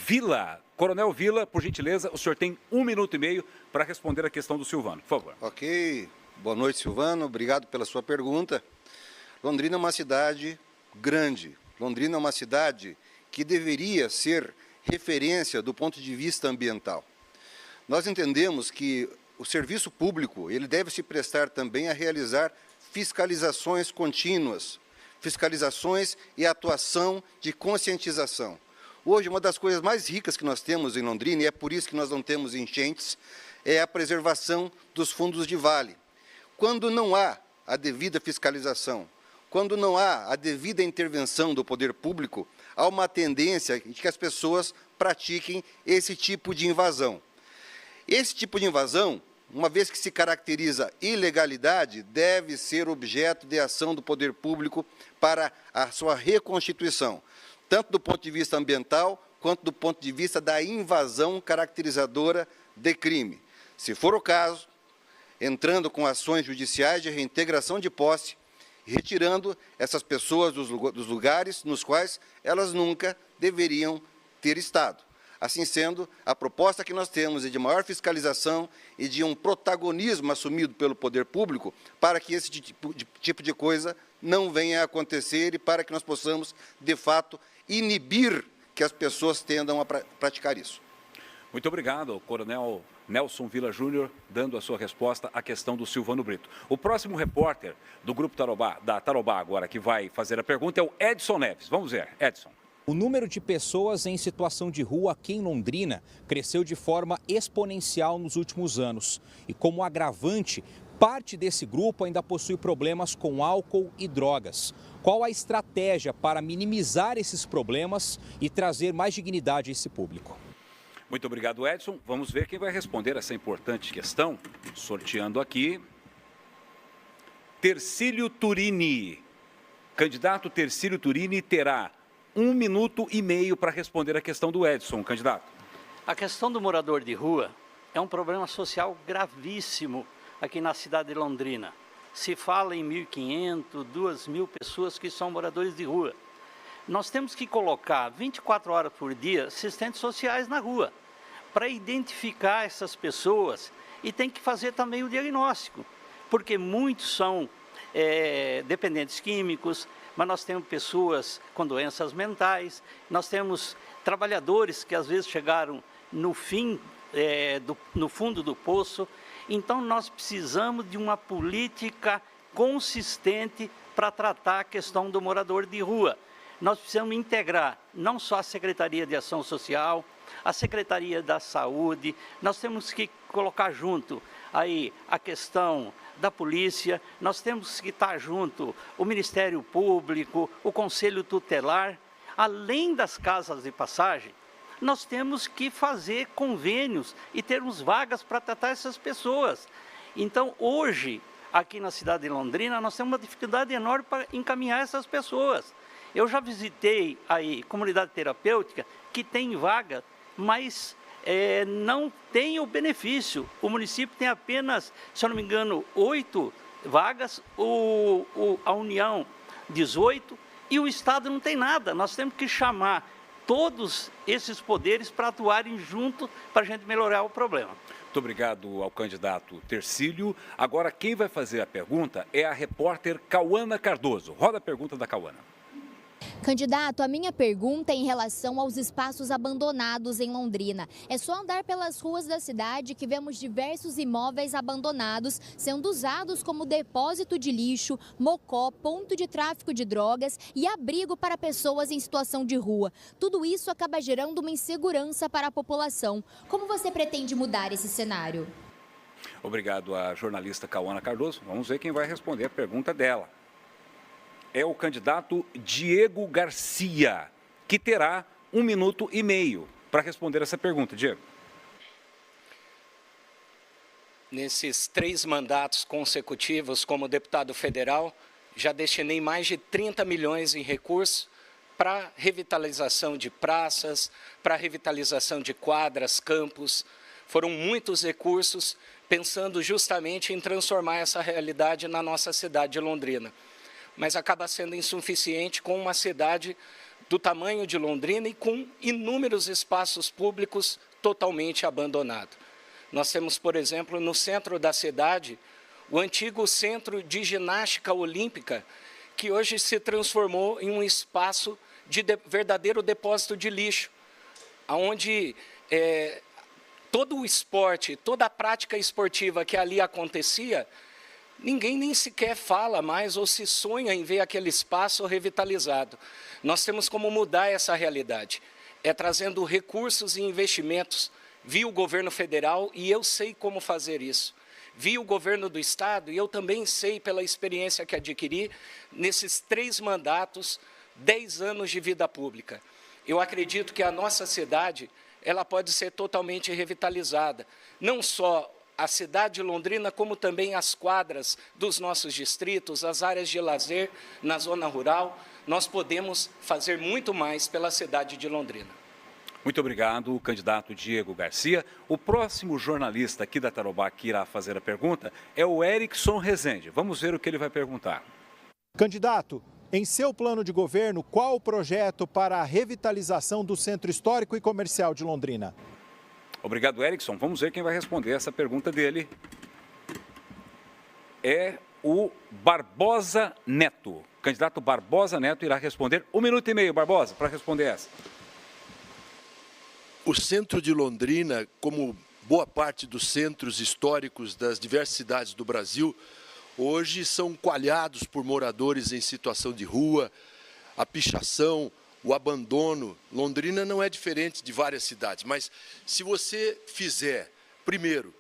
Vila. Coronel Vila, por gentileza, o senhor tem 1 minuto e meio para responder a questão do Silvano, por favor. Ok. Boa noite, Silvano. Obrigado pela sua pergunta. Londrina é uma cidade grande. Londrina é uma cidade que deveria ser referência do ponto de vista ambiental. Nós entendemos que o serviço público ele deve se prestar também a realizar fiscalizações contínuas, fiscalizações e atuação de conscientização. Hoje, uma das coisas mais ricas que nós temos em Londrina, e é por isso que nós não temos enchentes, é a preservação dos fundos de vale. Quando não há a devida fiscalização, quando não há a devida intervenção do poder público, há uma tendência de que as pessoas pratiquem esse tipo de invasão. Esse tipo de invasão, uma vez que se caracteriza ilegalidade, deve ser objeto de ação do poder público para a sua reconstituição, tanto do ponto de vista ambiental, quanto do ponto de vista da invasão caracterizadora de crime. Se for o caso, entrando com ações judiciais de reintegração de posse, retirando essas pessoas dos lugares nos quais elas nunca deveriam ter estado. Assim sendo, a proposta que nós temos é de maior fiscalização e de um protagonismo assumido pelo poder público para que esse tipo de coisa não venha a acontecer e para que nós possamos, de fato, inibir que as pessoas tendam a praticar isso. Muito obrigado, Coronel Nelson Vila Júnior, dando a sua resposta à questão do Silvano Brito. O próximo repórter do Grupo Tarobá, da Tarobá agora, que vai fazer a pergunta é o Edson Neves. Vamos ver, Edson. O número de pessoas em situação de rua aqui em Londrina cresceu de forma exponencial nos últimos anos. E como agravante, parte desse grupo ainda possui problemas com álcool e drogas. Qual a estratégia para minimizar esses problemas e trazer mais dignidade a esse público? Muito obrigado, Edson. Vamos ver quem vai responder essa importante questão. Sorteando aqui. Tercílio Turini. Candidato Tercílio Turini terá 1 minuto e meio para responder a questão do Edson, candidato. A questão do morador de rua é um problema social gravíssimo aqui na cidade de Londrina. Se fala em 1.500, 2.000 pessoas que são moradores de rua. Nós temos que colocar 24 horas por dia assistentes sociais na rua para identificar essas pessoas e tem que fazer também o diagnóstico, porque muitos são dependentes químicos, mas nós temos pessoas com doenças mentais, nós temos trabalhadores que às vezes chegaram no fim, no fundo do poço. Então nós precisamos de uma política consistente para tratar a questão do morador de rua. Nós precisamos integrar não só a Secretaria de Ação Social, a Secretaria da Saúde, nós temos que colocar junto aí a questão da polícia, nós temos que estar junto o Ministério Público, o Conselho Tutelar, além das casas de passagem, nós temos que fazer convênios e termos vagas para tratar essas pessoas. Então, hoje, aqui na cidade de Londrina, nós temos uma dificuldade enorme para encaminhar essas pessoas. Eu já visitei aí comunidade terapêutica que tem vaga, mas não tem o benefício. O município tem apenas, se eu não me engano, 8 vagas, a União 18 e o Estado não tem nada. Nós temos que chamar todos esses poderes para atuarem junto para a gente melhorar o problema. Muito obrigado ao candidato Tercílio. Agora quem vai fazer a pergunta é a repórter Cauana Cardoso. Roda a pergunta da Cauana. Candidato, a minha pergunta é em relação aos espaços abandonados em Londrina. É só andar pelas ruas da cidade que vemos diversos imóveis abandonados, sendo usados como depósito de lixo, mocó, ponto de tráfico de drogas e abrigo para pessoas em situação de rua. Tudo isso acaba gerando uma insegurança para a população. Como você pretende mudar esse cenário? Obrigado à jornalista Cauana Cardoso. Vamos ver quem vai responder a pergunta dela. É o candidato Diego Garcia, que terá 1 minuto e meio para responder essa pergunta. Diego. Nesses 3 mandatos consecutivos como deputado federal, já destinei mais de 30 milhões em recursos para revitalização de praças, para revitalização de quadras, campos. Foram muitos recursos pensando justamente em transformar essa realidade na nossa cidade de Londrina. Mas acaba sendo insuficiente com uma cidade do tamanho de Londrina e com inúmeros espaços públicos totalmente abandonados. Nós temos, por exemplo, no centro da cidade, o antigo centro de ginástica olímpica, que hoje se transformou em um espaço de verdadeiro depósito de lixo, onde todo o esporte, toda a prática esportiva que ali acontecia, ninguém nem sequer fala mais ou se sonha em ver aquele espaço revitalizado. Nós temos como mudar essa realidade, trazendo recursos e investimentos via o governo federal, e eu sei como fazer isso. Via o governo do estado, e eu também sei pela experiência que adquiri nesses 3 mandatos, 10 anos de vida pública. Eu acredito que a nossa cidade, ela pode ser totalmente revitalizada. Não só a cidade de Londrina, como também as quadras dos nossos distritos, as áreas de lazer na zona rural. Nós podemos fazer muito mais pela cidade de Londrina. Muito obrigado, candidato Diego Garcia. O próximo jornalista aqui da Tarobá que irá fazer a pergunta é o Erickson Rezende. Vamos ver o que ele vai perguntar. Candidato, em seu plano de governo, qual o projeto para a revitalização do Centro Histórico e Comercial de Londrina? Obrigado, Erickson. Vamos ver quem vai responder essa pergunta dele. É o Barbosa Neto. O candidato Barbosa Neto irá responder. 1 minuto e meio, Barbosa, para responder essa. O centro de Londrina, como boa parte dos centros históricos das diversas cidades do Brasil, hoje são coalhados por moradores em situação de rua, a pichação, o abandono. Londrina não é diferente de várias cidades, mas se você fizer, primeiro,